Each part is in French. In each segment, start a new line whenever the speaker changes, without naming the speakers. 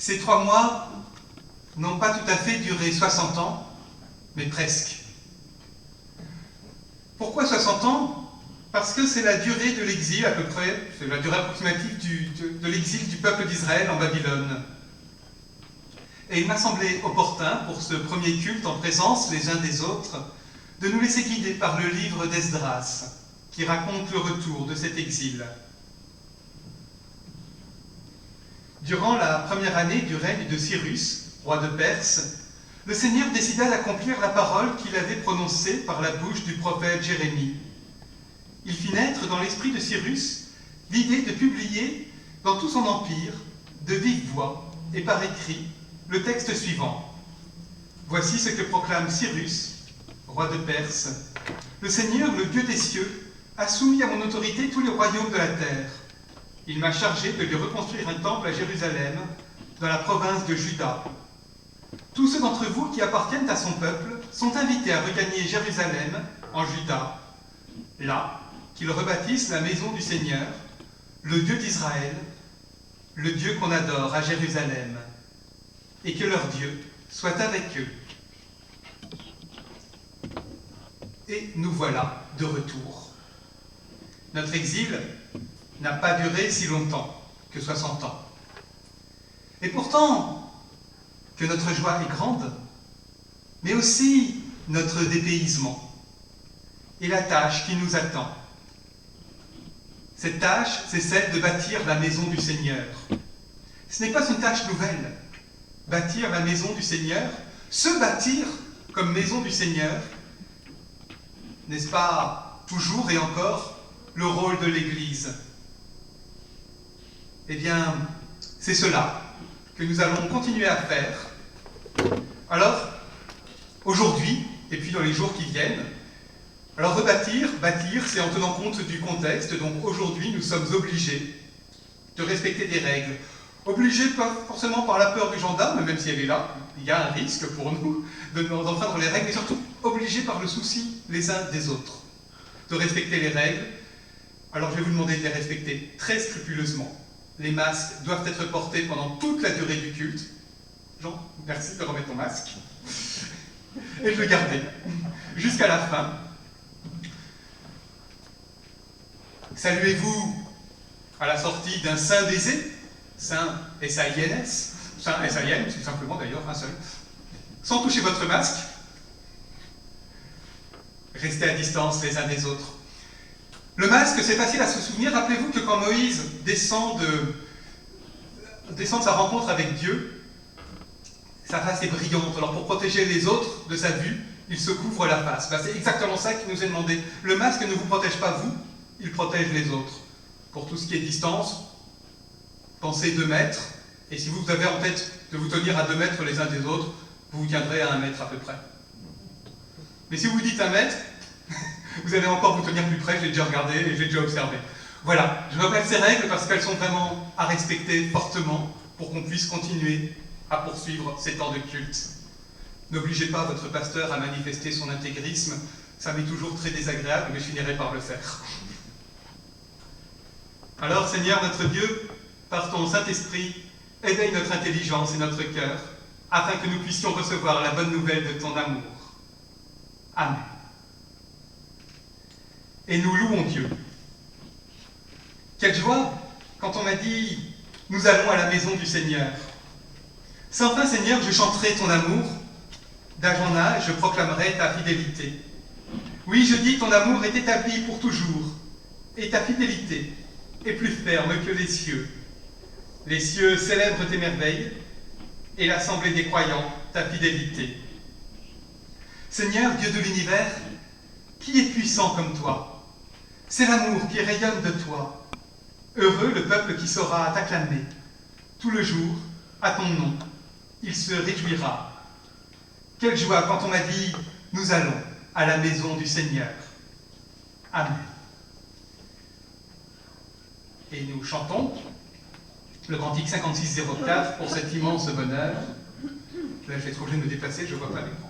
Ces 3 mois n'ont pas tout à fait duré 60 ans, mais presque. Pourquoi 60 ans? Parce que c'est la durée de l'exil à peu près, c'est la durée approximative de l'exil du peuple d'Israël en Babylone. Et il m'a semblé opportun, pour ce premier culte en présence les uns des autres, de nous laisser guider par le livre d'Esdras, qui raconte le retour de cet exil. Durant la première année du règne de Cyrus, roi de Perse, le Seigneur décida d'accomplir la parole qu'il avait prononcée par la bouche du prophète Jérémie. Il fit naître dans l'esprit de Cyrus l'idée de publier dans tout son empire, de vive voix et par écrit, le texte suivant. Voici ce que proclame Cyrus, roi de Perse. Le Seigneur, le Dieu des cieux, a soumis à mon autorité tous les royaumes de la terre. Il m'a chargé de lui reconstruire un temple à Jérusalem, dans la province de Juda. Tous ceux d'entre vous qui appartiennent à son peuple sont invités à regagner Jérusalem, en Juda, là qu'ils rebâtissent la maison du Seigneur, le Dieu d'Israël, le Dieu qu'on adore à Jérusalem, et que leur Dieu soit avec eux. Et nous voilà de retour. Notre exil n'a pas duré si longtemps que 60 ans. Et pourtant, que notre joie est grande, mais aussi notre dépaysement et la tâche qui nous attend. Cette tâche, c'est celle de bâtir la maison du Seigneur. Ce n'est pas une tâche nouvelle. Bâtir la maison du Seigneur, se bâtir comme maison du Seigneur, n'est-ce pas toujours et encore le rôle de l'Église? Eh bien, c'est cela que nous allons continuer à faire. Alors, aujourd'hui, et puis dans les jours qui viennent, alors rebâtir, bâtir, c'est en tenant compte du contexte. Donc aujourd'hui, nous sommes obligés de respecter des règles. Obligés pas forcément par la peur du gendarme, même si elle est là, il y a un risque pour nous d'enfreindre les règles, mais surtout obligés par le souci les uns des autres, de respecter les règles. Alors je vais vous demander de les respecter très scrupuleusement. Les masques doivent être portés pendant toute la durée du culte. Jean, merci de remettre ton masque. Et de le garder jusqu'à la fin. Saluez-vous à la sortie d'un saint baiser, saint S-A-I-N-S, saint S-A-I-N, tout simplement d'ailleurs, un seul, sans toucher votre masque. Restez à distance les uns des autres. Le masque, c'est facile à se souvenir. Rappelez-vous que quand Moïse descend de sa rencontre avec Dieu, sa face est brillante. Alors pour protéger les autres de sa vue, il se couvre la face. Ben, c'est exactement ça qui nous est demandé. Le masque ne vous protège pas vous, il protège les autres. Pour tout ce qui est distance, pensez 2 mètres, et si vous avez en tête de vous tenir à 2 mètres les uns des autres, vous vous tiendrez à 1 mètre à peu près. Mais si vous dites 1 mètre, vous allez encore vous tenir plus près, je l'ai déjà regardé et je l'ai déjà observé. Voilà, je rappelle ces règles parce qu'elles sont vraiment à respecter fortement pour qu'on puisse continuer à poursuivre ces temps de culte. N'obligez pas votre pasteur à manifester son intégrisme, ça m'est toujours très désagréable, mais je finirai par le faire. Alors, Seigneur notre Dieu, par ton Saint-Esprit, éveille notre intelligence et notre cœur, afin que nous puissions recevoir la bonne nouvelle de ton amour. Amen. Et nous louons Dieu. Quelle joie quand on m'a dit « Nous allons à la maison du Seigneur ». Sans fin, Seigneur, je chanterai ton amour. D'âge en âge, je proclamerai ta fidélité. Oui, je dis, ton amour est établi pour toujours, et ta fidélité est plus ferme que les cieux. Les cieux célèbrent tes merveilles, et l'assemblée des croyants ta fidélité. Seigneur, Dieu de l'univers, qui est puissant comme toi? C'est l'amour qui rayonne de toi. Heureux le peuple qui saura t'acclamer. Tout le jour, à ton nom, il se réjouira. Quelle joie quand on m'a dit « Nous allons à la maison du Seigneur ». Amen. Et nous chantons le cantique 5604 pour cet immense bonheur. Là, je vais être obligé de me déplacer, je ne vois pas l'écran.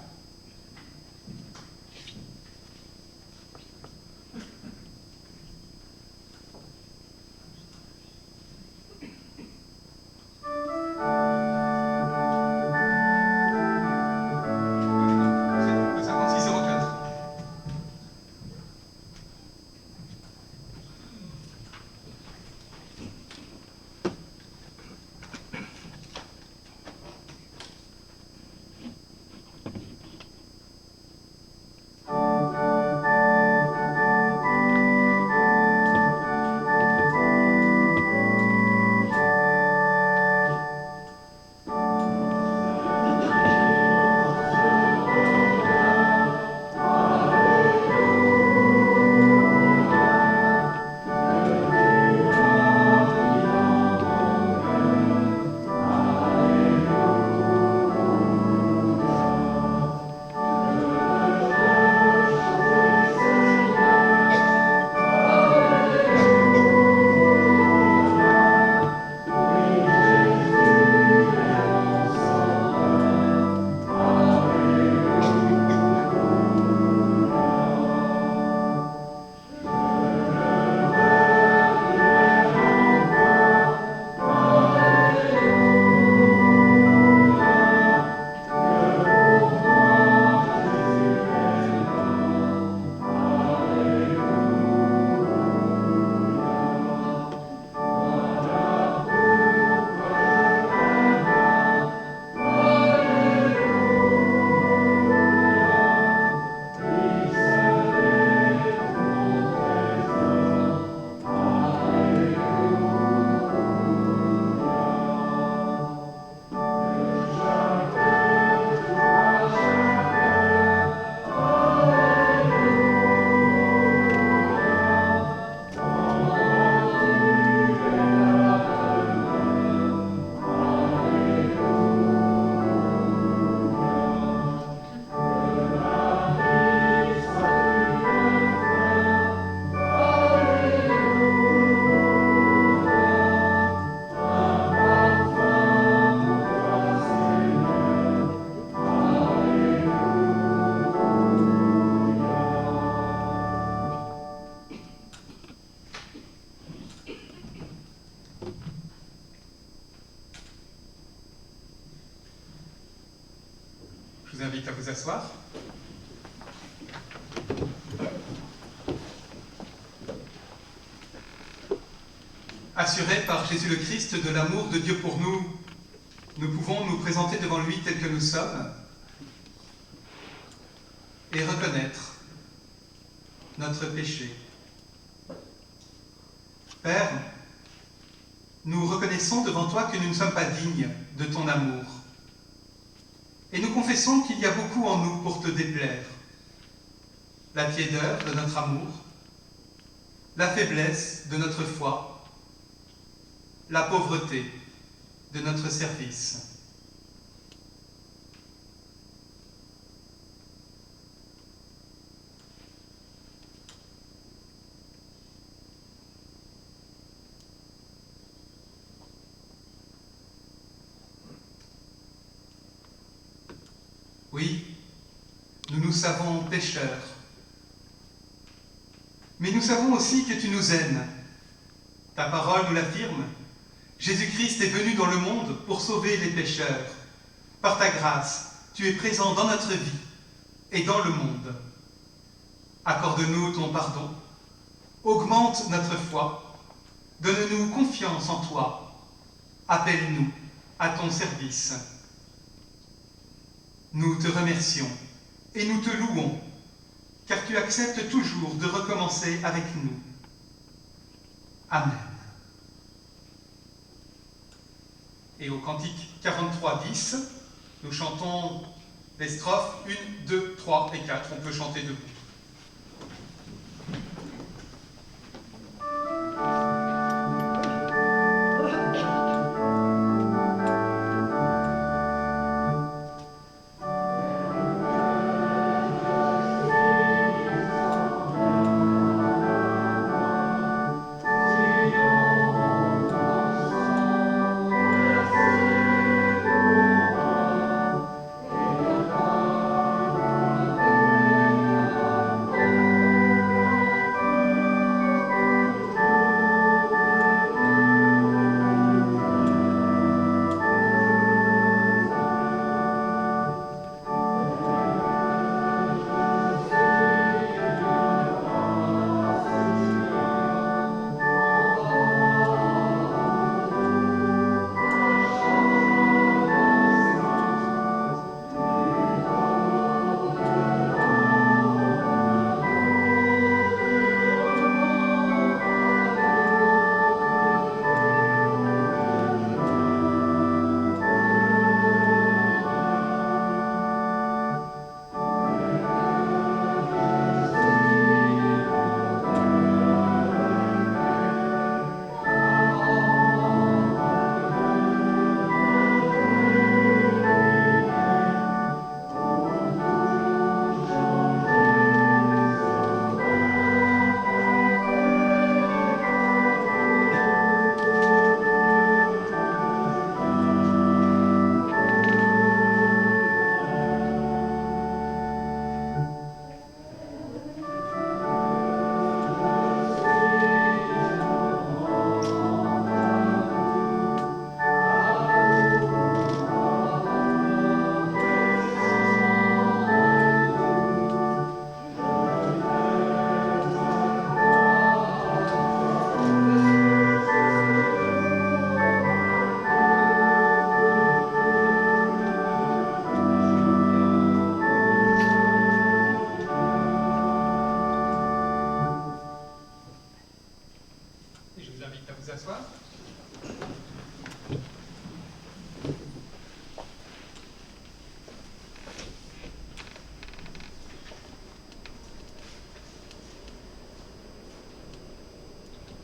invite à vous asseoir. Assurés par Jésus le Christ de l'amour de Dieu pour nous, nous pouvons nous présenter devant lui tel que nous sommes et reconnaître notre péché. Père, nous reconnaissons devant toi que nous ne sommes pas dignes de ton amour. Et nous confessons qu'il y a beaucoup en nous pour te déplaire. La tiédeur de notre amour, la faiblesse de notre foi, la pauvreté de notre service. Oui, nous nous savons pécheurs, mais nous savons aussi que tu nous aimes. Ta parole nous l'affirme. Jésus-Christ est venu dans le monde pour sauver les pécheurs. Par ta grâce, tu es présent dans notre vie et dans le monde. Accorde-nous ton pardon, augmente notre foi, donne-nous confiance en toi, appelle-nous à ton service. Nous te remercions et nous te louons, car tu acceptes toujours de recommencer avec nous. Amen. Et au cantique 43-10, nous chantons les strophes 1, 2, 3 et 4. On peut chanter debout.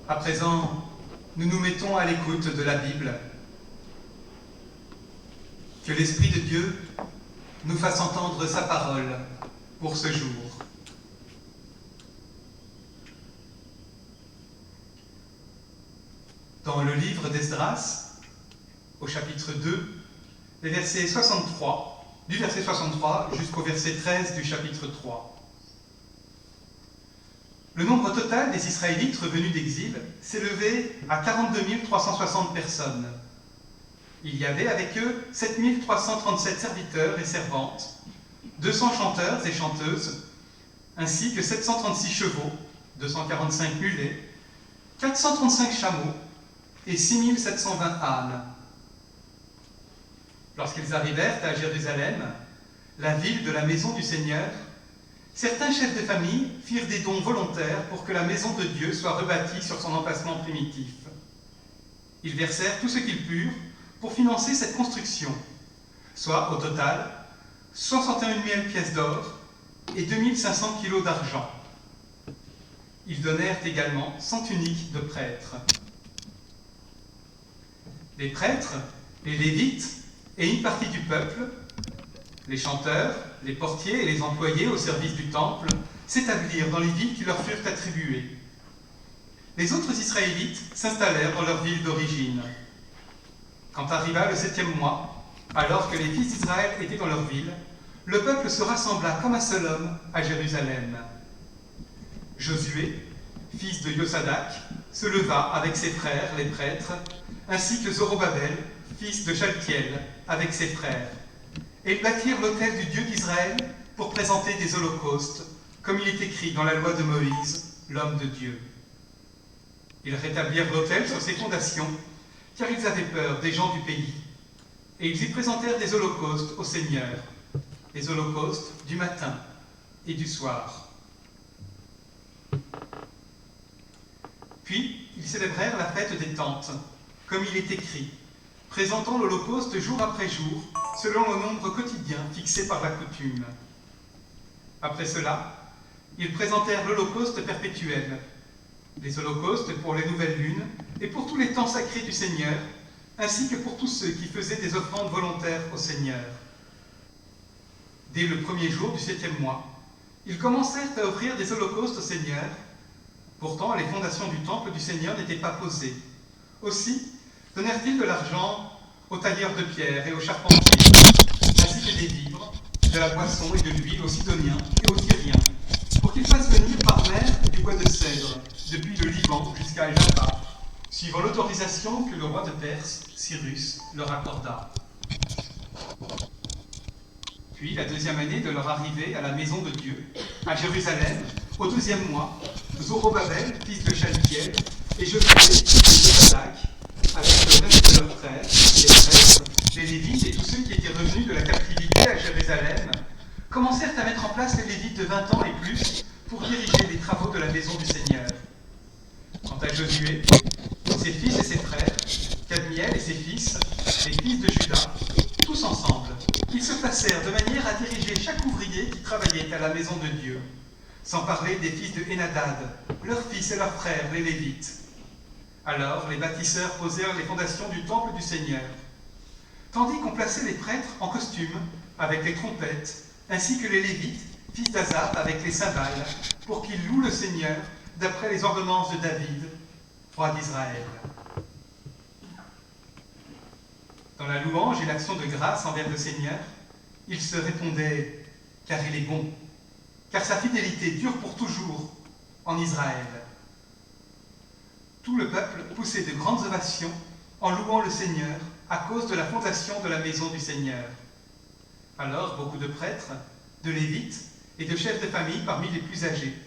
À présent, nous nous mettons à l'écoute de la Bible. Que l'Esprit de Dieu nous fasse entendre sa parole pour ce jour. Dans le livre d'Esdras, au chapitre 2, les versets 63, du verset 63 jusqu'au verset 13 du chapitre 3. Le nombre total des Israélites revenus d'exil s'élevait à 42 360 personnes. Il y avait avec eux 7 337 serviteurs et servantes, 200 chanteurs et chanteuses, ainsi que 736 chevaux, 245 mulets, 435 chameaux et 6720 ânes. Lorsqu'ils arrivèrent à Jérusalem, la ville de la maison du Seigneur, certains chefs de famille firent des dons volontaires pour que la maison de Dieu soit rebâtie sur son emplacement primitif. Ils versèrent tout ce qu'ils purent pour financer cette construction, soit au total 61 000 pièces d'or et 2500 kilos d'argent. Ils donnèrent également 100 tuniques de prêtres. Les prêtres, les lévites et une partie du peuple, les chanteurs, les portiers et les employés au service du temple, s'établirent dans les villes qui leur furent attribuées. Les autres Israélites s'installèrent dans leur ville d'origine. Quand arriva le 7e mois, alors que les fils d'Israël étaient dans leur ville, le peuple se rassembla comme un seul homme à Jérusalem. Josué, fils de Yosadak, se leva avec ses frères, les prêtres, ainsi que Zorobabel, fils de Shaltiel, avec ses frères. Et ils bâtirent l'autel du Dieu d'Israël pour présenter des holocaustes, comme il est écrit dans la loi de Moïse, l'homme de Dieu. Ils rétablirent l'autel sur ses fondations, car ils avaient peur des gens du pays. Et ils y présentèrent des holocaustes au Seigneur, des holocaustes du matin et du soir. Puis, ils célébrèrent la fête des tentes, comme il est écrit, présentant l'holocauste jour après jour, selon le nombre quotidien fixé par la coutume. Après cela, ils présentèrent l'holocauste perpétuel, les holocaustes pour les nouvelles lunes et pour tous les temps sacrés du Seigneur, ainsi que pour tous ceux qui faisaient des offrandes volontaires au Seigneur. Dès le premier jour du 7e mois, ils commencèrent à offrir des holocaustes au Seigneur. Pourtant, les fondations du temple du Seigneur n'étaient pas posées. Aussi, donnèrent-ils de l'argent aux tailleurs de pierre et aux charpentiers, ainsi que des vivres, de la boisson et de l'huile aux Sidoniens et aux Tyriens, pour qu'ils fassent venir par mer du bois de cèdre, depuis le Liban jusqu'à Jaffa, suivant l'autorisation que le roi de Perse, Cyrus, leur accorda. Puis, la 2e année de leur arrivée à la maison de Dieu, à Jérusalem, au 12e mois, Zorobabel, fils de Shaltiel, et Josué, fils de Yosadak, avec le reste de leurs frères, les prêtres, les Lévites et tous ceux qui étaient revenus de la captivité à Jérusalem, commencèrent à mettre en place les Lévites de 20 ans et plus pour diriger les travaux de la maison du Seigneur. Quant à Josué, ses fils et ses frères, Kadmiel et ses fils, les fils de Juda, tous ensemble, ils se placèrent de manière à diriger chaque ouvrier qui travaillait à la maison de Dieu, sans parler des fils de Hénadad, leurs fils et leurs frères, les Lévites. Alors les bâtisseurs posèrent les fondations du temple du Seigneur, tandis qu'on plaçait les prêtres en costume, avec les trompettes, ainsi que les Lévites, fils d'Azaph, avec les cymbales, pour qu'ils louent le Seigneur d'après les ordonnances de David, roi d'Israël. Dans la louange et l'action de grâce envers le Seigneur, il se répondait « car il est bon, car sa fidélité dure pour toujours en Israël ». Tout le peuple poussait de grandes ovations en louant le Seigneur à cause de la fondation de la maison du Seigneur. Alors beaucoup de prêtres, de lévites et de chefs de famille parmi les plus âgés,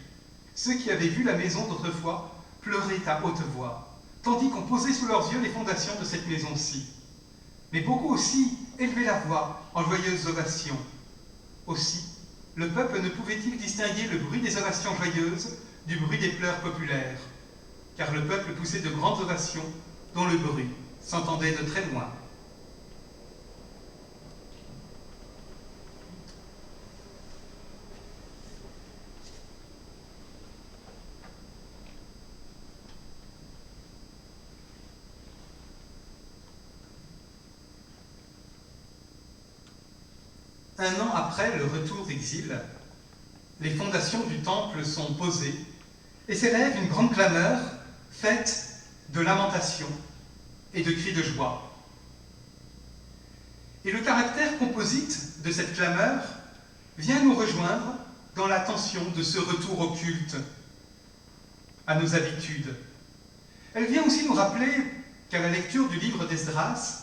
ceux qui avaient vu la maison d'autrefois, pleuraient à haute voix, tandis qu'on posait sous leurs yeux les fondations de cette maison-ci. Mais beaucoup aussi élevaient la voix en joyeuses ovations. Aussi, le peuple ne pouvait-il distinguer le bruit des ovations joyeuses du bruit des pleurs populaires, car le peuple poussait de grandes ovations dont le bruit s'entendait de très loin. Un an après le retour d'exil, les fondations du temple sont posées et s'élève une grande clameur faite de lamentations et de cris de joie. Et le caractère composite de cette clameur vient nous rejoindre dans la tension de ce retour au culte, à nos habitudes. Elle vient aussi nous rappeler qu'à la lecture du livre d'Esdras,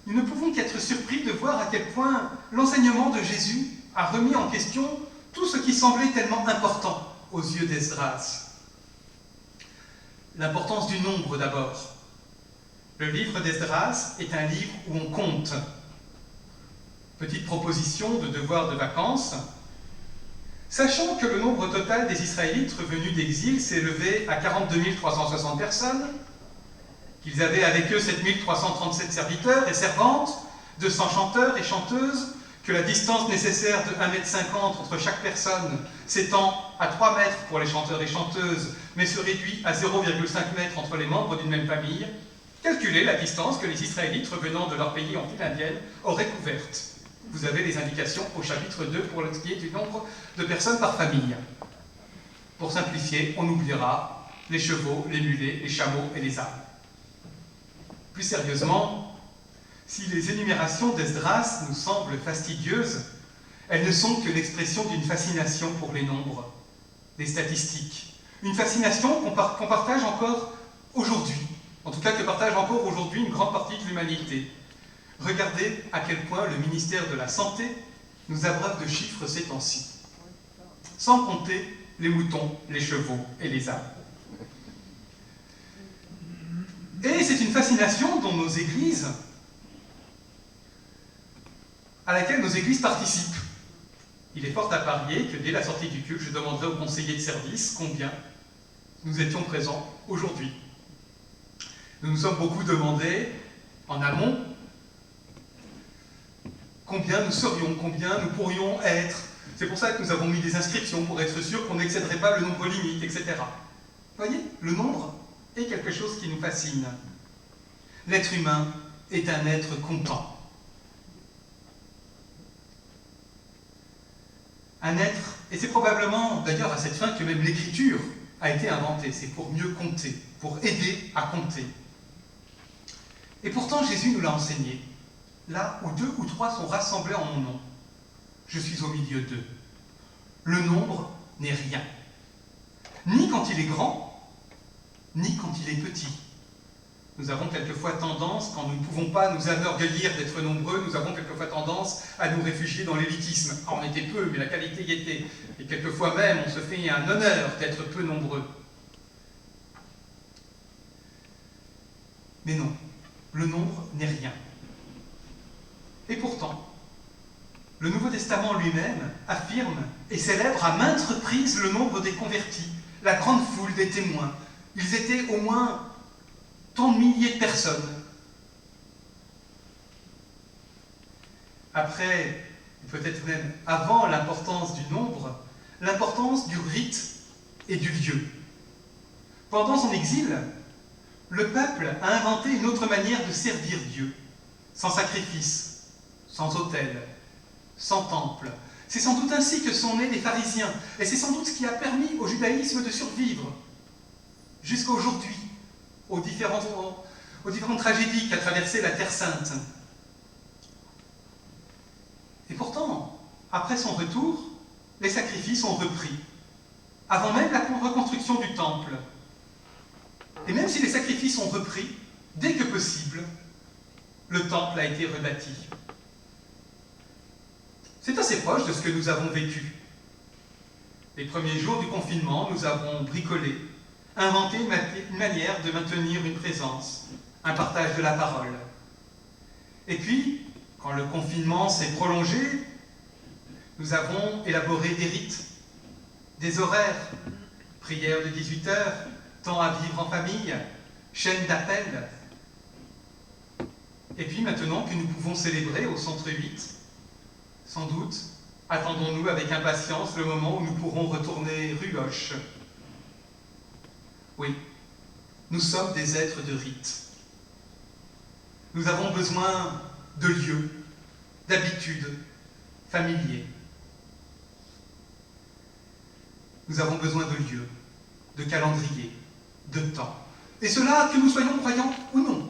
nous ne pouvons qu'être surpris de voir à quel point l'enseignement de Jésus a remis en question tout ce qui semblait tellement important aux yeux d'Esdras. L'importance du nombre d'abord. Le livre d'Esdras est un livre où on compte. Petite proposition de devoir de vacances. Sachant que le nombre total des Israélites revenus d'exil s'élevait à 42 360 personnes, qu'ils avaient avec eux 7 337 serviteurs et servantes, 200 chanteurs et chanteuses, que la distance nécessaire de 1,50 m entre chaque personne s'étend à 3 mètres pour les chanteurs et chanteuses, mais se réduit à 0,5 m entre les membres d'une même famille, calculez la distance que les Israélites revenant de leur pays en file indienne auraient couverte. Vous avez les indications au chapitre 2 pour ce qui est du nombre de personnes par famille. Pour simplifier, on oubliera les chevaux, les mulets, les chameaux et les ânes. Plus sérieusement, si les énumérations d'Esdras nous semblent fastidieuses, elles ne sont que l'expression d'une fascination pour les nombres, les statistiques. Une fascination qu'on partage encore aujourd'hui, en tout cas que partage encore aujourd'hui une grande partie de l'humanité. Regardez à quel point le ministère de la Santé nous abreuve de chiffres ces temps-ci. Sans compter les moutons, les chevaux et les ânes. Et c'est une fascination dont nos églises, à laquelle nos églises participent. Il est fort à parier que dès la sortie du culte, je demanderai aux conseillers de service combien nous étions présents aujourd'hui. Nous nous sommes beaucoup demandé en amont combien nous serions, combien nous pourrions être. C'est pour ça que nous avons mis des inscriptions, pour être sûr qu'on n'excéderait pas le nombre limite, etc. Vous voyez, le nombre est quelque chose qui nous fascine. L'être humain est un être comptant. Un être, et c'est probablement d'ailleurs à cette fin que même l'écriture a été inventée, c'est pour mieux compter, pour aider à compter. Et pourtant Jésus nous l'a enseigné. Là où 2 ou 3 sont rassemblés en mon nom, je suis au milieu d'eux. Le nombre n'est rien. Ni quand il est grand, ni quand il est petit. Nous avons quelquefois tendance, quand nous ne pouvons pas nous enorgueillir d'être nombreux, nous avons quelquefois tendance à nous réfugier dans l'élitisme. On était peu, mais la qualité y était. Et quelquefois même, on se fait un honneur d'être peu nombreux. Mais non, le nombre n'est rien. Et pourtant, le Nouveau Testament lui-même affirme et célèbre à maintes reprises le nombre des convertis, la grande foule des témoins. Ils étaient au moins tant de milliers de personnes. Après, peut-être même avant l'importance du nombre, l'importance du rite et du lieu. Pendant son exil, le peuple a inventé une autre manière de servir Dieu, sans sacrifice, sans autel, sans temple. C'est sans doute ainsi que sont nés les pharisiens, et c'est sans doute ce qui a permis au judaïsme de survivre jusqu'à aujourd'hui, aux différentes tragédies qu'a traversées la Terre Sainte. Et pourtant, après son retour, les sacrifices ont repris, avant même la reconstruction du temple. Et même si les sacrifices ont repris, dès que possible, le temple a été rebâti. C'est assez proche de ce que nous avons vécu. Les premiers jours du confinement, nous avons bricolé, inventé une manière de maintenir une présence, un partage de la parole. Et puis, quand le confinement s'est prolongé, nous avons élaboré des rites, des horaires, prière de 18 heures, temps à vivre en famille, chaîne d'appel. Et puis maintenant que nous pouvons célébrer au Centre 8, sans doute, attendons-nous avec impatience le moment où nous pourrons retourner rue Hoche. Oui, nous sommes des êtres de rite. Nous avons besoin de lieux, d'habitudes, familiers. Nous avons besoin de lieux, de calendrier, de temps. Et cela, que nous soyons croyants ou non.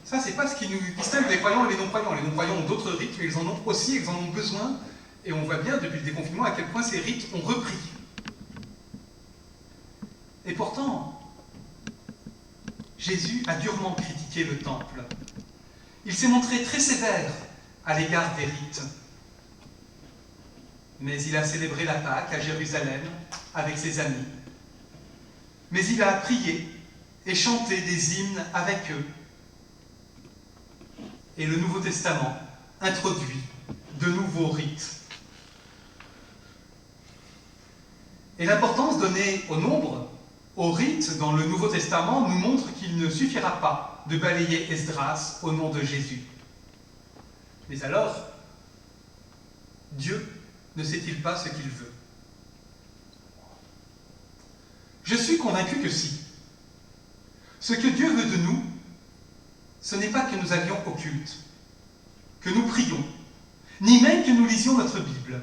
Ça, c'est pas ce qui nous distingue des croyants et les non-croyants. Les non-croyants ont d'autres rites, mais ils en ont aussi, ils en ont besoin. Et on voit bien depuis le déconfinement à quel point ces rites ont repris. Et pourtant, Jésus a durement critiqué le temple. Il s'est montré très sévère à l'égard des rites. mais il a célébré la Pâque à Jérusalem avec ses amis. Mais il a prié et chanté des hymnes avec eux. Et le Nouveau Testament introduit de nouveaux rites. Et l'importance donnée au nombre, aux rites dans le Nouveau Testament nous montre qu'il ne suffira pas de balayer Esdras au nom de Jésus. Mais alors, Dieu ne sait-il pas ce qu'il veut? Je suis convaincu que si. Ce que Dieu veut de nous, ce n'est pas que nous allions au culte, que nous prions, ni même que nous lisions notre Bible.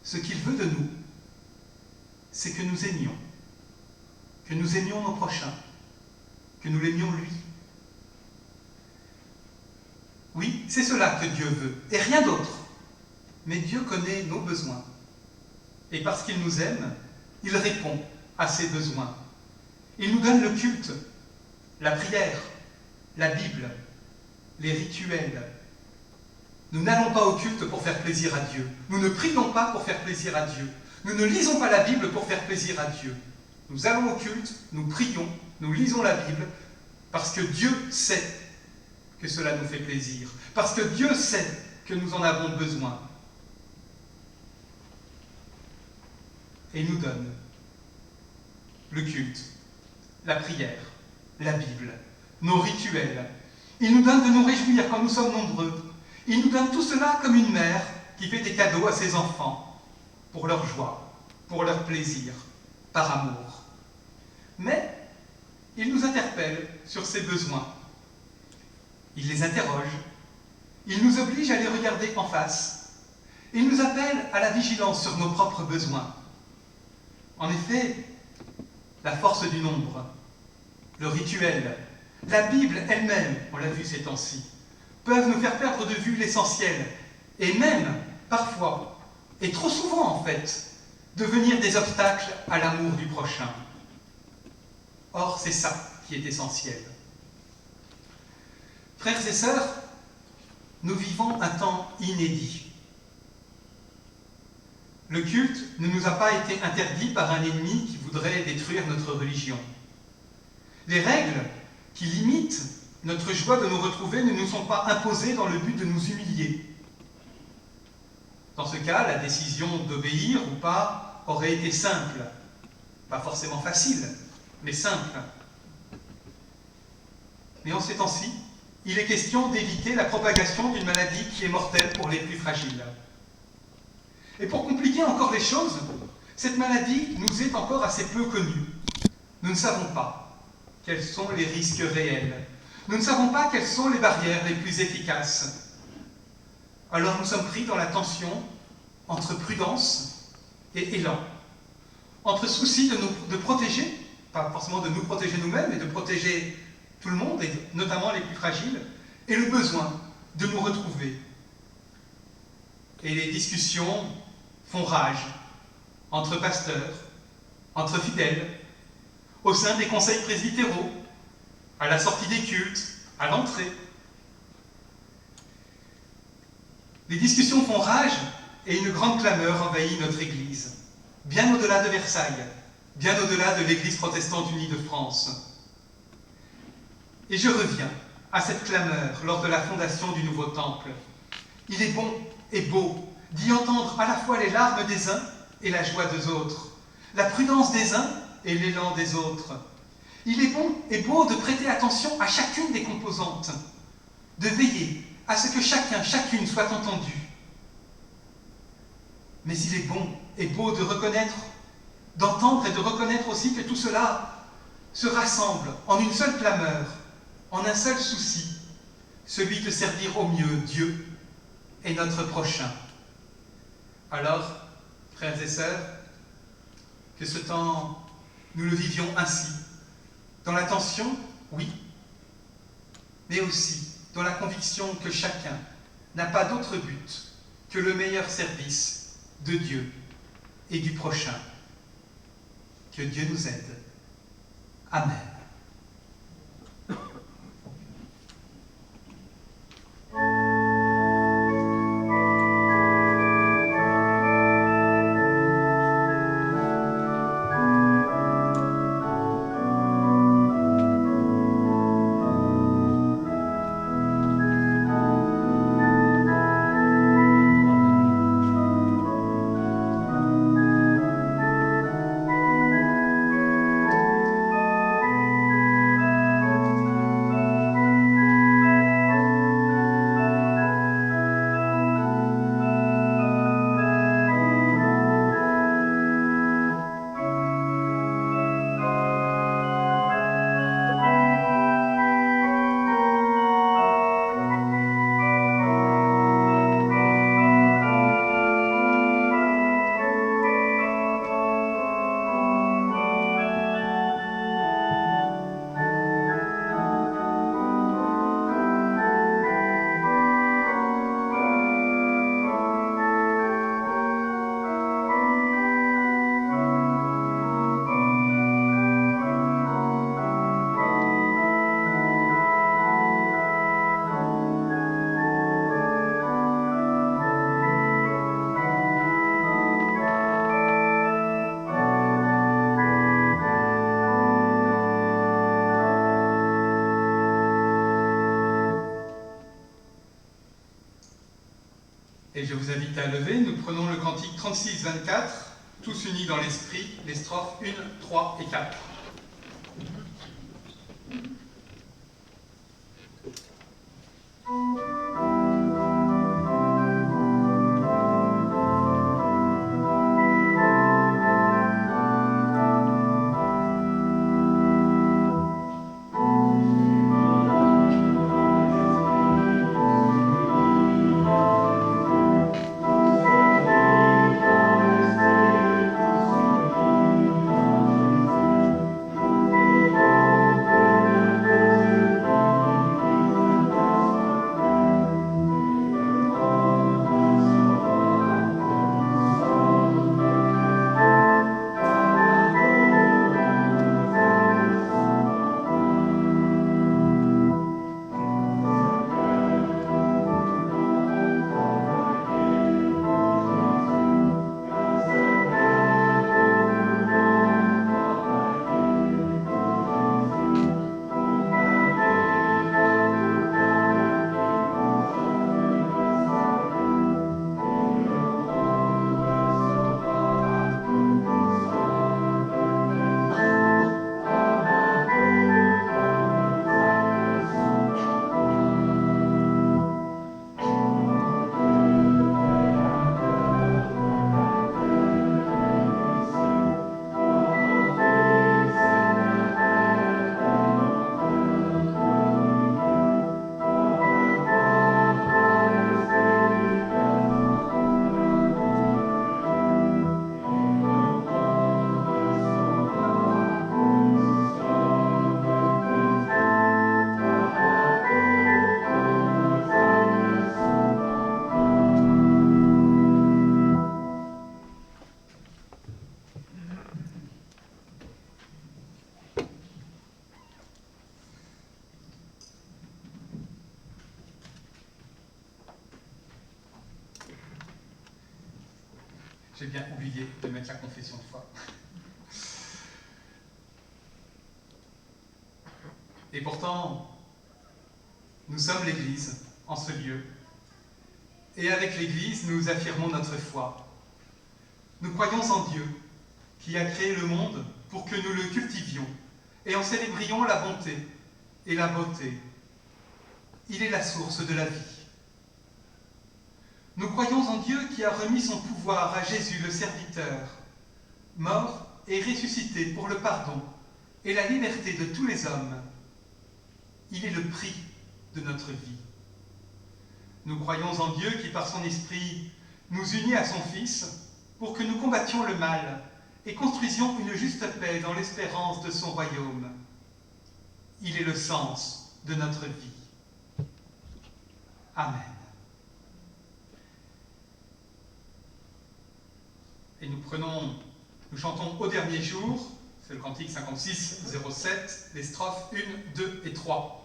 Ce qu'il veut de nous, c'est que nous aimions nos prochains, que nous l'aimions lui. Oui, c'est cela que Dieu veut, et rien d'autre. Mais Dieu connaît nos besoins. Et parce qu'il nous aime, il répond à ces besoins. Il nous donne le culte, la prière, la Bible, les rituels. Nous n'allons pas au culte pour faire plaisir à Dieu. Nous ne prions pas pour faire plaisir à Dieu. Nous ne lisons pas la Bible pour faire plaisir à Dieu. Nous allons au culte, nous prions, nous lisons la Bible, parce que Dieu sait que cela nous fait plaisir, parce que Dieu sait que nous en avons besoin. Et il nous donne le culte, la prière, la Bible, nos rituels. Il nous donne de nous réjouir quand nous sommes nombreux. Il nous donne tout cela comme une mère qui fait des cadeaux à ses enfants, pour leur joie, pour leur plaisir, par amour. Mais il nous interpelle sur ses besoins. Il les interroge. Il nous oblige à les regarder en face. Il nous appelle à la vigilance sur nos propres besoins. En effet, la force du nombre, le rituel, la Bible elle-même, on l'a vu ces temps-ci, peuvent nous faire perdre de vue l'essentiel, et même, parfois, et trop souvent en fait, devenir des obstacles à l'amour du prochain. Or, c'est ça qui est essentiel. Frères et sœurs, nous vivons un temps inédit. Le culte ne nous a pas été interdit par un ennemi qui voudrait détruire notre religion. Les règles qui limitent notre joie de nous retrouver ne nous sont pas imposées dans le but de nous humilier. Dans ce cas, la décision d'obéir ou pas aurait été simple. Pas forcément facile, mais simple. Mais en ces temps-ci, il est question d'éviter la propagation d'une maladie qui est mortelle pour les plus fragiles. Et pour compliquer encore les choses, cette maladie nous est encore assez peu connue. Nous ne savons pas quels sont les risques réels. Nous ne savons pas quelles sont les barrières les plus efficaces. Alors nous sommes pris dans la tension entre prudence et élan, entre souci de protéger, pas forcément de nous protéger nous-mêmes, mais de protéger tout le monde, et notamment les plus fragiles, et le besoin de nous retrouver. Et les discussions font rage entre pasteurs, entre fidèles, au sein des conseils presbytéraux, à la sortie des cultes, à l'entrée. Les discussions font rage et une grande clameur envahit notre Église, bien au-delà de Versailles, bien au-delà de l'Église protestante unie de France. Et je reviens à cette clameur lors de la fondation du nouveau temple. Il est bon et beau d'y entendre à la fois les larmes des uns et la joie des autres, la prudence des uns et l'élan des autres. Il est bon et beau de prêter attention à chacune des composantes, de veiller à ce que chacune soit entendue. Mais il est bon et beau de reconnaître, d'entendre et de reconnaître aussi que tout cela se rassemble en une seule clameur, en un seul souci, celui de servir au mieux Dieu et notre prochain. Alors, frères et sœurs, que ce temps, nous le vivions ainsi, dans l'attention, oui, mais aussi dans la conviction que chacun n'a pas d'autre but que le meilleur service de Dieu et du prochain. Que Dieu nous aide. Amen. Et je vous invite à lever, nous prenons le cantique 36-24, tous unis dans l'esprit, les strophes 1, 3 et 4. J'ai bien oublié de mettre la confession de foi. Et pourtant, nous sommes l'Église en ce lieu. Et avec l'Église, nous affirmons notre foi. Nous croyons en Dieu, qui a créé le monde pour que nous le cultivions et en célébrions la bonté et la beauté. Il est la source de la vie. Nous croyons en Dieu qui a remis son pouvoir à Jésus le serviteur, mort et ressuscité pour le pardon et la liberté de tous les hommes. Il est le prix de notre vie. Nous croyons en Dieu qui, par son esprit, nous unit à son Fils pour que nous combattions le mal et construisions une juste paix dans l'espérance de son royaume. Il est le sens de notre vie. Amen. Et nous chantons au dernier jour, c'est le cantique 56-07, les strophes 1, 2 et 3.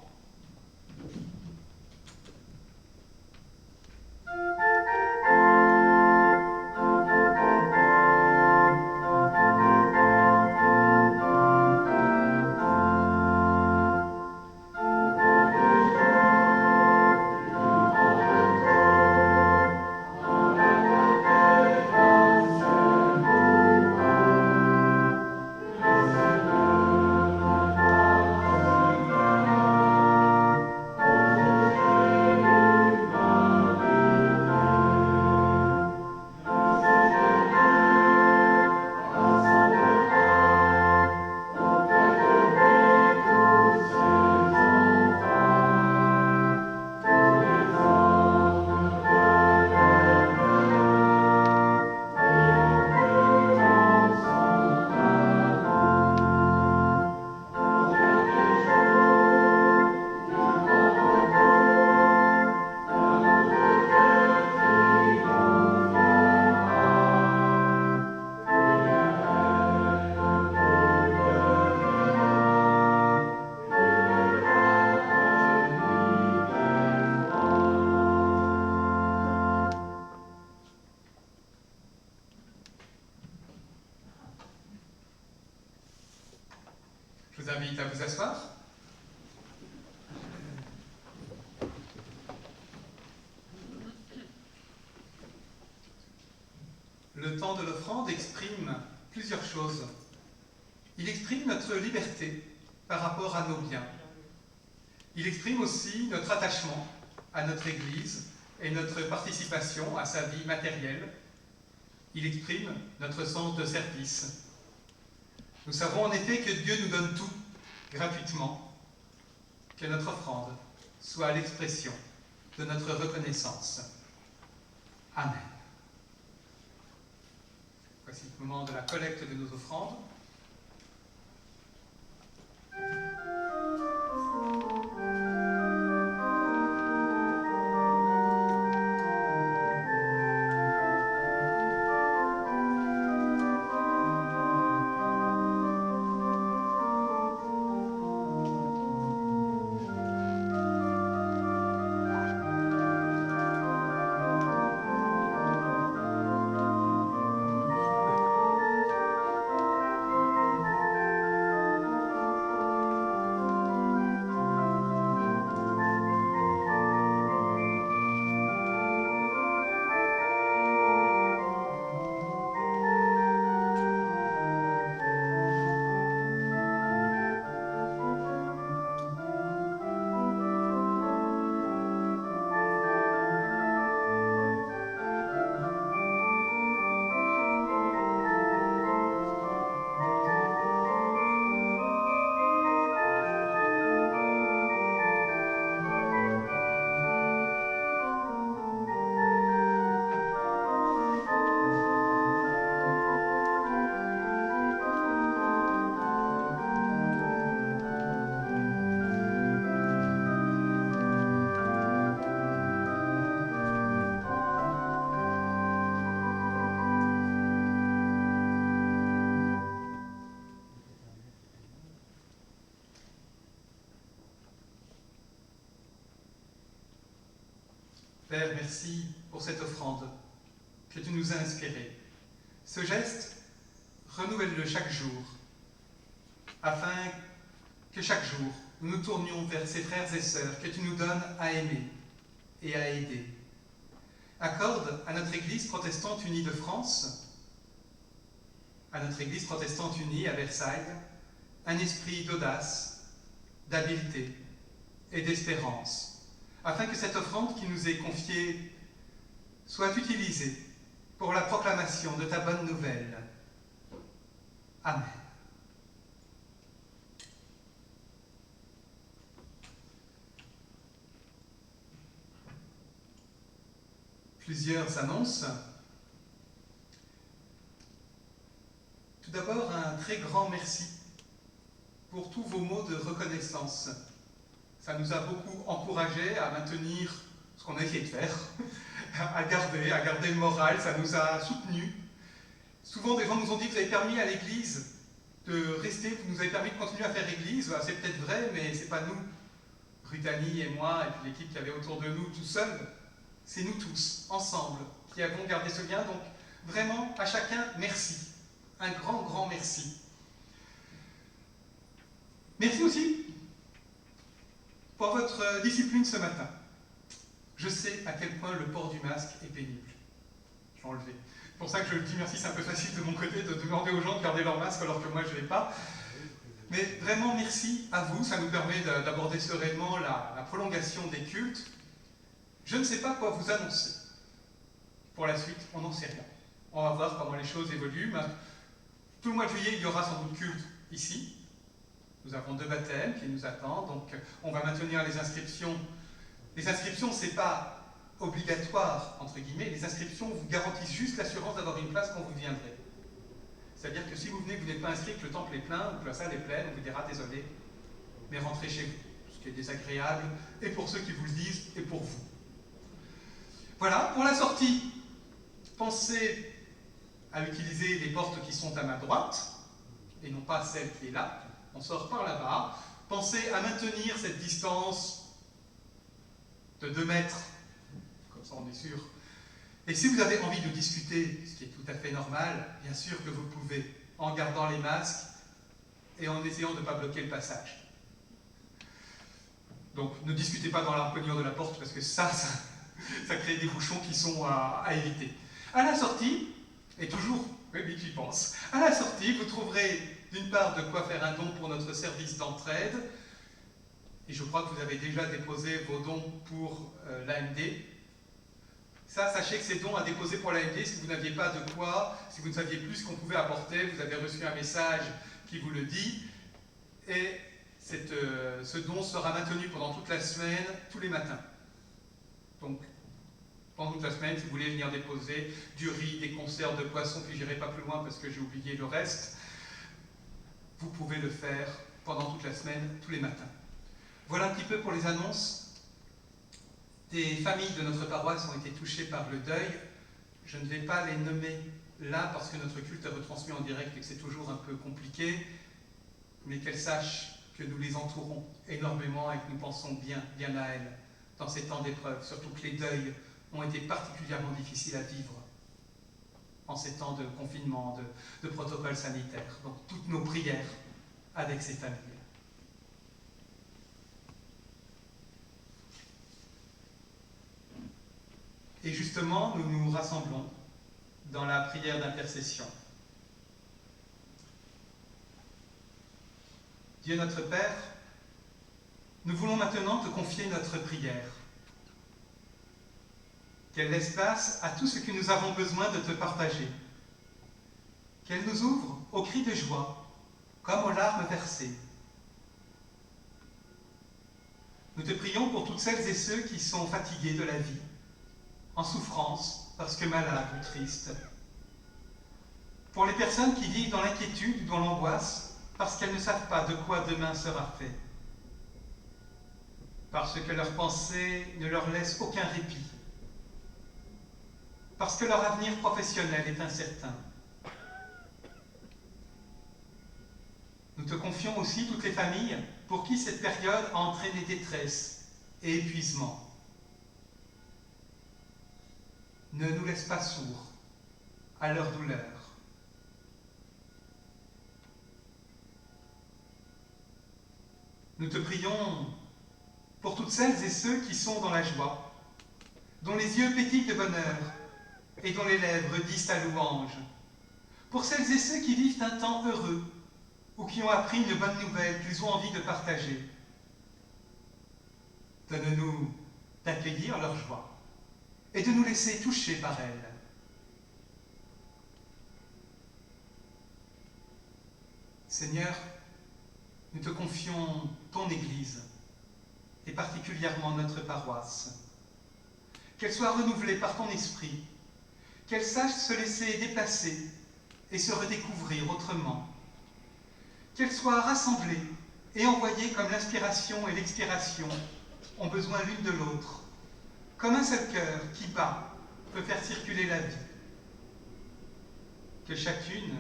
Je vous invite à vous asseoir. Le temps de l'offrande exprime plusieurs choses. Il exprime notre liberté par rapport à nos biens. Il exprime aussi notre attachement à notre Église et notre participation à sa vie matérielle. Il exprime notre sens de service. Nous savons en effet que Dieu nous donne tout gratuitement, que notre offrande soit l'expression de notre reconnaissance. Amen. Voici le moment de la collecte de nos offrandes. Père, merci pour cette offrande que tu nous as inspirée. Ce geste, renouvelle-le chaque jour, afin que chaque jour, nous nous tournions vers ces frères et sœurs que tu nous donnes à aimer et à aider. Accorde à notre Église protestante unie de France, à notre Église protestante unie à Versailles, un esprit d'audace, d'habileté et d'espérance, afin que cette offrande qui nous est confiée soit utilisée pour la proclamation de ta bonne nouvelle. Amen. Plusieurs annonces. Tout d'abord, un très grand merci pour tous vos mots de reconnaissance. Ça nous a beaucoup encouragés à maintenir ce qu'on a essayé de faire, à garder le moral, ça nous a soutenus. Souvent, des gens nous ont dit que vous avez permis à l'Église de rester, vous nous avez permis de continuer à faire Église. C'est peut-être vrai, mais c'est pas nous, Brittany et moi, et puis l'équipe qu'il y avait autour de nous tout seul. C'est nous tous, ensemble, qui avons gardé ce lien. Donc, vraiment, à chacun, merci. Un grand, grand merci. Merci aussi pour votre discipline ce matin. Je sais à quel point le port du masque est pénible. Je vais enlever. C'est pour ça que je le dis, merci, c'est un peu facile de mon côté de demander aux gens de garder leur masque alors que moi je ne l'ai pas. Mais vraiment merci à vous, ça nous permet d'aborder sereinement la prolongation des cultes. Je ne sais pas quoi vous annoncer. Pour la suite, on n'en sait rien. On va voir comment les choses évoluent. Tout le mois de juillet, il y aura sans doute culte ici. Nous avons 2 baptêmes qui nous attendent, donc on va maintenir les inscriptions. Les inscriptions, ce n'est pas obligatoire, entre guillemets. Les inscriptions vous garantissent juste l'assurance d'avoir une place quand vous viendrez. C'est-à-dire que si vous venez, vous n'êtes pas inscrit, que le temple est plein, ou que la salle est pleine, on vous dira désolé, mais rentrez chez vous. Ce qui est désagréable, et pour ceux qui vous le disent, et pour vous. Voilà, pour la sortie, pensez à utiliser les portes qui sont à ma droite, et non pas celle qui est là. On sort par là-bas. Pensez à maintenir cette distance de 2 mètres, comme ça on est sûr. Et si vous avez envie de discuter, ce qui est tout à fait normal, bien sûr que vous pouvez, en gardant les masques et en essayant de ne pas bloquer le passage. Donc ne discutez pas dans l'empoignure de la porte, parce que ça crée des bouchons qui sont à éviter. À la sortie, Et toujours, oui, oui, j'y pense. À la sortie, vous trouverez d'une part de quoi faire un don pour notre service d'entraide, et je crois que vous avez déjà déposé vos dons pour l'AMD. Ça, sachez que ces dons à déposer pour l'AMD, si vous n'aviez pas de quoi, si vous ne saviez plus ce qu'on pouvait apporter, vous avez reçu un message qui vous le dit, et ce don sera maintenu pendant toute la semaine, tous les matins. Donc, pendant toute la semaine, si vous voulez venir déposer du riz, des conserves de poissons, puis j'irai pas plus loin parce que j'ai oublié le reste, vous pouvez le faire pendant toute la semaine, tous les matins. Voilà un petit peu pour les annonces. Des familles de notre paroisse ont été touchées par le deuil. Je ne vais pas les nommer là parce que notre culte est retransmis en direct et que c'est toujours un peu compliqué, mais qu'elles sachent que nous les entourons énormément et que nous pensons bien à elles dans ces temps d'épreuve, surtout que les deuils ont été particulièrement difficiles à vivre en ces temps de confinement, de protocole sanitaire. Donc toutes nos prières avec ces familles. Et justement, nous nous rassemblons dans la prière d'intercession. Dieu notre Père, nous voulons maintenant te confier notre prière. Qu'elle laisse place à tout ce que nous avons besoin de te partager. Qu'elle nous ouvre aux cris de joie, comme aux larmes versées. Nous te prions pour toutes celles et ceux qui sont fatigués de la vie, en souffrance parce que malades ou tristes. Pour les personnes qui vivent dans l'inquiétude ou dans l'angoisse parce qu'elles ne savent pas de quoi demain sera fait. Parce que leurs pensées ne leur laissent aucun répit. Parce que leur avenir professionnel est incertain. Nous te confions aussi toutes les familles pour qui cette période a entraîné détresse et épuisement. Ne nous laisse pas sourds à leur douleur. Nous te prions pour toutes celles et ceux qui sont dans la joie, dont les yeux pétillent de bonheur et dont les lèvres disent ta louange. Pour celles et ceux qui vivent un temps heureux ou qui ont appris une bonne nouvelle qu'ils ont envie de partager. Donne-nous d'accueillir leur joie et de nous laisser toucher par elle. Seigneur, nous te confions ton Église, et particulièrement notre paroisse. Qu'elle soit renouvelée par ton esprit, qu'elle sache se laisser déplacer et se redécouvrir autrement, qu'elle soit rassemblée et envoyée comme l'inspiration et l'expiration ont besoin l'une de l'autre, comme un seul cœur qui bat peut faire circuler la vie. Que chacune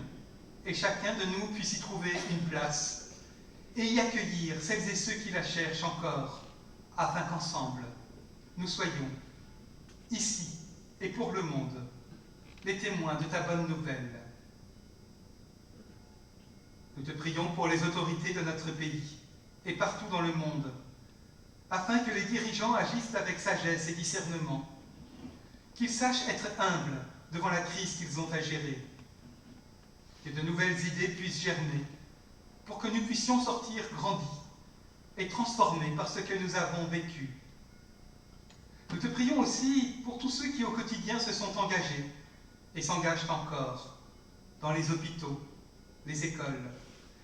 et chacun de nous puisse y trouver une place et y accueillir celles et ceux qui la cherchent encore, afin qu'ensemble, nous soyons, ici et pour le monde, les témoins de ta bonne nouvelle. Nous te prions pour les autorités de notre pays et partout dans le monde, afin que les dirigeants agissent avec sagesse et discernement, qu'ils sachent être humbles devant la crise qu'ils ont à gérer, que de nouvelles idées puissent germer, pour que nous puissions sortir grandis et transformés par ce que nous avons vécu. Nous te prions aussi pour tous ceux qui au quotidien se sont engagés et s'engagent encore dans les hôpitaux, les écoles,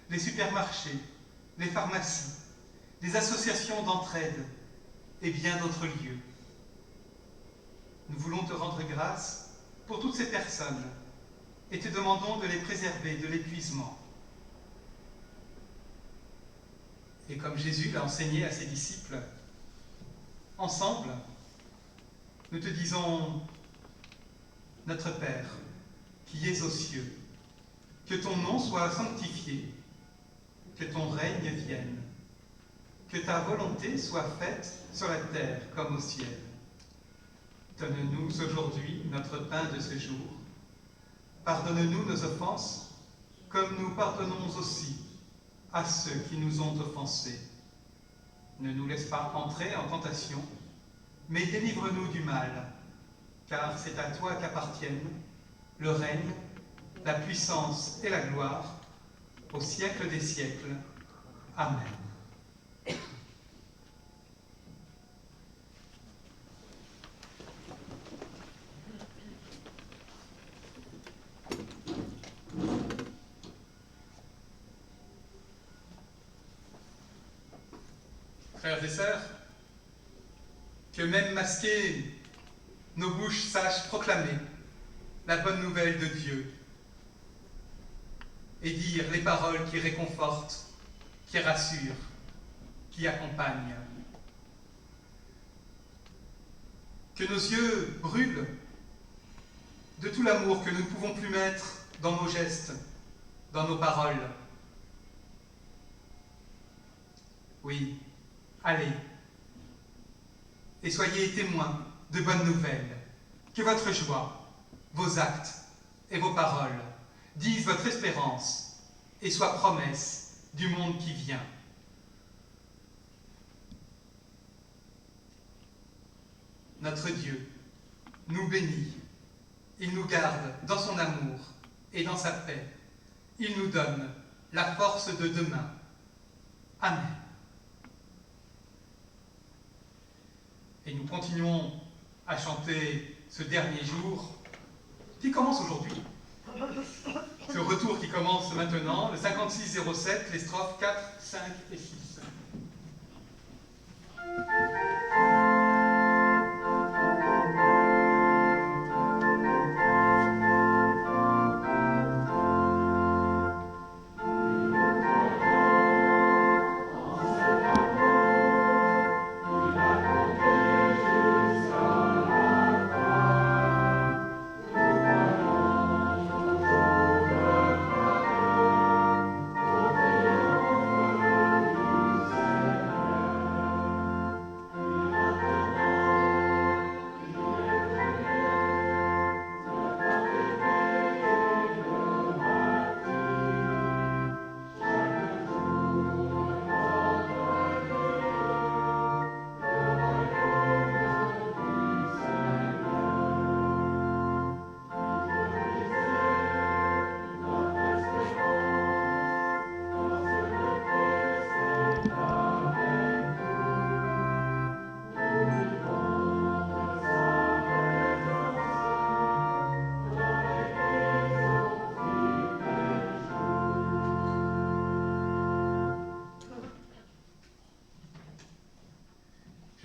les supermarchés, les pharmacies, les associations d'entraide et bien d'autres lieux. Nous voulons te rendre grâce pour toutes ces personnes et te demandons de les préserver de l'épuisement. Et comme Jésus l'a enseigné à ses disciples, ensemble, nous te disons, notre Père, qui es aux cieux, que ton nom soit sanctifié, que ton règne vienne, que ta volonté soit faite sur la terre comme au ciel. Donne-nous aujourd'hui notre pain de ce jour. Pardonne-nous nos offenses, comme nous pardonnons aussi à ceux qui nous ont offensés. Ne nous laisse pas entrer en tentation, mais délivre-nous du mal, car c'est à toi qu'appartiennent le règne, la puissance et la gloire, au siècle des siècles. Amen. Frères et sœurs, que même masqués, nos bouches sachent proclamer la bonne nouvelle de Dieu et dire les paroles qui réconfortent, qui rassurent, qui accompagnent. Que nos yeux brûlent de tout l'amour que nous ne pouvons plus mettre dans nos gestes, dans nos paroles. Oui, allez, et soyez témoins de bonnes nouvelles, que votre joie, vos actes et vos paroles disent votre espérance et soient promesse du monde qui vient. Notre Dieu nous bénit, il nous garde dans son amour et dans sa paix. Il nous donne la force de demain. Amen. Et nous continuons à chanter ce dernier jour qui commence aujourd'hui. Ce retour qui commence maintenant, le 56-07, les strophes 4, 5 et 6.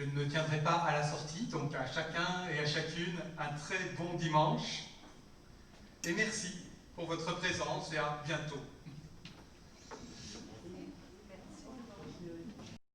Je ne me tiendrai pas à la sortie, donc à chacun et à chacune un très bon dimanche. Et merci pour votre présence et à bientôt.